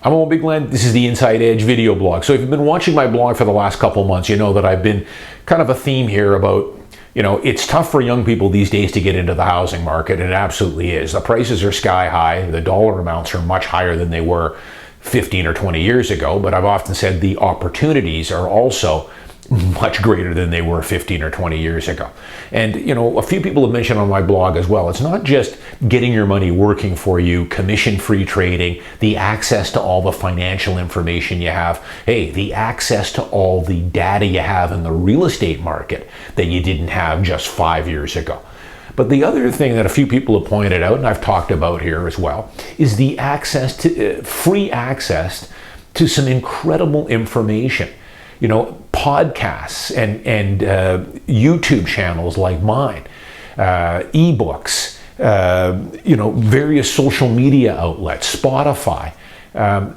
I'm Owen Bigland. This is the Inside Edge video blog. So if you've been watching my blog for the last couple months, you know that I've been kind of a theme here about, it's tough for young people these days to get into the housing market, and it absolutely is. The prices are sky high. The dollar amounts are much higher than they were 15 or 20 years ago, but I've often said the opportunities are also much greater than they were 15 or 20 years ago. And, a few people have mentioned on my blog as well, it's not just getting your money working for you, commission-free trading, the access to all the financial information you have, the access to all the data you have in the real estate market that you didn't have just 5 years ago. But the other thing that a few people have pointed out, and I've talked about here as well, is the access to free access to some incredible information. Podcasts and YouTube channels like mine, ebooks, various social media outlets, Spotify.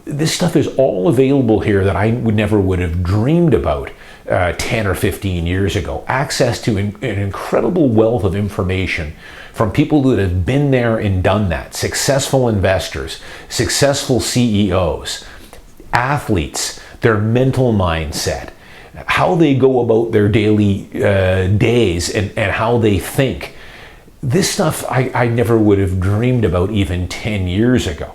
This stuff is all available here that I never would have dreamed about 10 or 15 years ago. Access to an incredible wealth of information from people that have been there and done that. Successful investors, successful CEOs, athletes, their mental mindset, how they go about their daily days and how they think. This stuff I never would have dreamed about even 10 years ago.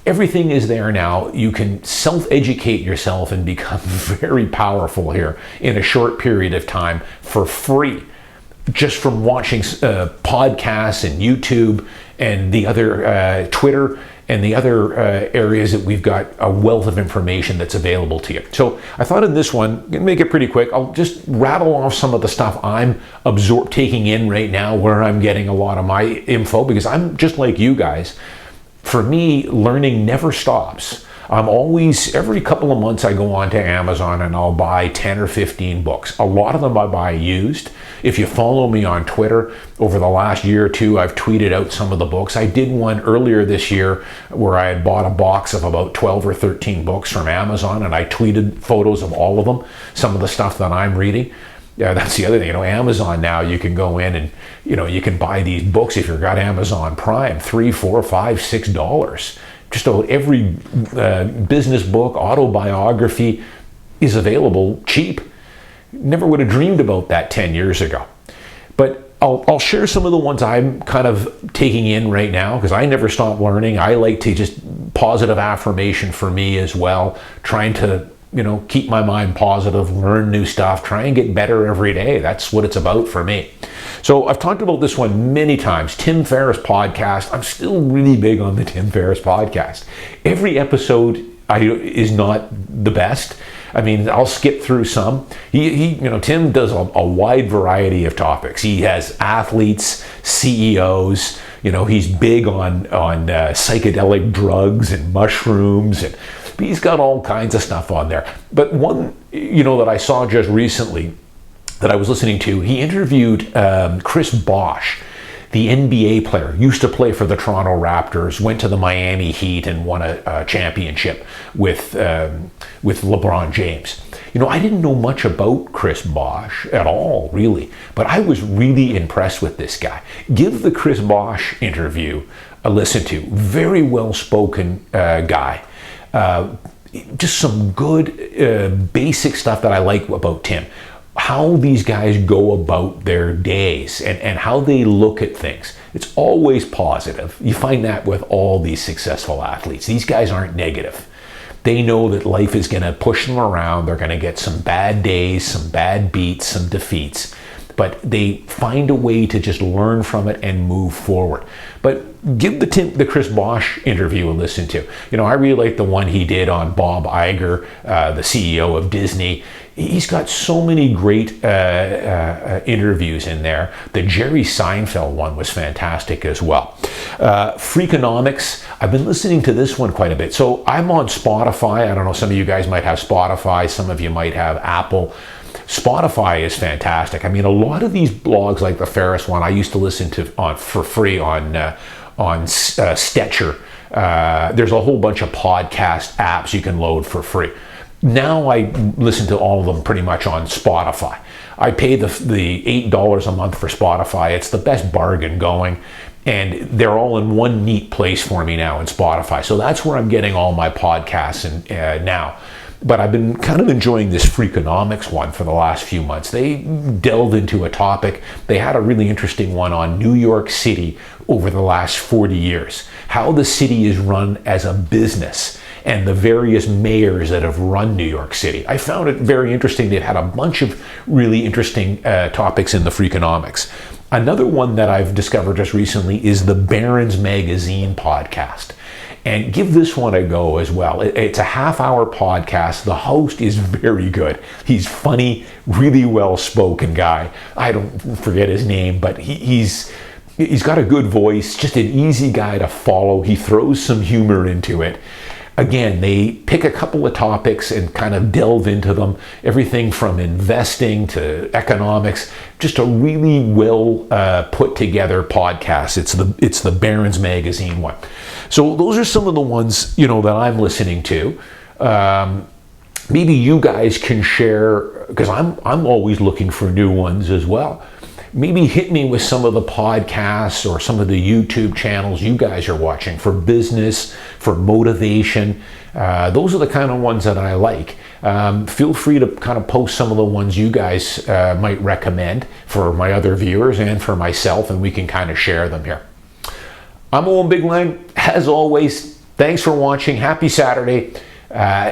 Everything is there now. You can self-educate yourself and become very powerful here in a short period of time for free, just from watching podcasts and YouTube and the other Twitter and the other areas that we've got a wealth of information that's available to you. So I thought in this one, gonna make it pretty quick, I'll just rattle off some of the stuff I'm taking in right now, where I'm getting a lot of my info, because I'm just like you guys. For me, learning never stops. I'm always, every couple of months I go on to Amazon and I'll buy 10 or 15 books. A lot of them I buy used. If you follow me on Twitter, over the last year or two, I've tweeted out some of the books. I did one earlier this year where I had bought a box of about 12 or 13 books from Amazon, and I tweeted photos of all of them, some of the stuff that I'm reading. Yeah, that's the other thing. Amazon now, you can go in and, you can buy these books if you've got Amazon Prime, $3, $4, $5, $6. Just about every business book, autobiography is available cheap. Never would have dreamed about that 10 years ago. But I'll share some of the ones I'm kind of taking in right now, because I never stop learning. I like to just positive affirmation for me as well, trying to keep my mind positive, learn new stuff, try and get better every day. That's what it's about for me. So I've talked about this one many times, Tim Ferriss podcast. I'm still really big on the Tim Ferriss podcast. Every episode is not the best. I mean, I'll skip through some. Tim does a wide variety of topics. He has athletes, CEOs. He's big on psychedelic drugs and mushrooms, and he's got all kinds of stuff on there. But one, that I saw just recently that I was listening to, he interviewed Chris Bosh, the NBA player, used to play for the Toronto Raptors, went to the Miami Heat and won a championship with LeBron James. I didn't know much about Chris Bosh at all, really, but I was really impressed with this guy. Give the Chris Bosh interview a listen to. Very well-spoken guy. Just some good basic stuff that I like about Tim. How these guys go about their days and how they look at things. It's always positive. You find that with all these successful athletes. These guys aren't negative. They know that life is going to push them around. They're going to get some bad days, some bad beats, some defeats. But they find a way to just learn from it and move forward. But give the Chris Bosh interview a listen to. I really like the one he did on Bob Iger, the CEO of Disney. He's got so many great interviews in there. The Jerry Seinfeld one was fantastic as well. Freakonomics, I've been listening to this one quite a bit. So I'm on Spotify. I don't know, some of you guys might have Spotify, some of you might have Apple. Spotify is fantastic. I mean, a lot of these blogs, like the Ferriss one, I used to listen to for free on Stitcher. There's a whole bunch of podcast apps you can load for free. Now I listen to all of them pretty much on Spotify. I pay the $8 a month for Spotify. It's the best bargain going. And they're all in one neat place for me now in Spotify. So that's where I'm getting all my podcasts now. But I've been kind of enjoying this Freakonomics one for the last few months. They delved into a topic. They had a really interesting one on New York City over the last 40 years. How the city is run as a business and the various mayors that have run New York City. I found it very interesting. They've had a bunch of really interesting topics in the Freakonomics. Another one that I've discovered just recently is the Barron's Magazine podcast. And give this one a go as well. It's a half-hour podcast. The host is very good. He's funny, really well-spoken guy. I don't forget his name, but he's got a good voice, just an easy guy to follow. He throws some humor into it. Again, they pick a couple of topics and kind of delve into them. Everything from investing to economics. Just a really well put together podcast. It's the Barron's Magazine one. So those are some of the ones that I'm listening to. Maybe you guys can share, because I'm always looking for new ones as well. Maybe hit me with some of the podcasts or some of the YouTube channels you guys are watching for business, for motivation. Those are the kind of ones that I like. Feel free to kind of post some of the ones you guys might recommend for my other viewers and for myself, and we can kind of share them here. I'm Owen Bigland. As always, thanks for watching. Happy Saturday.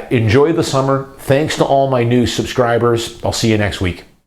Enjoy the summer. Thanks to all my new subscribers. I'll see you next week.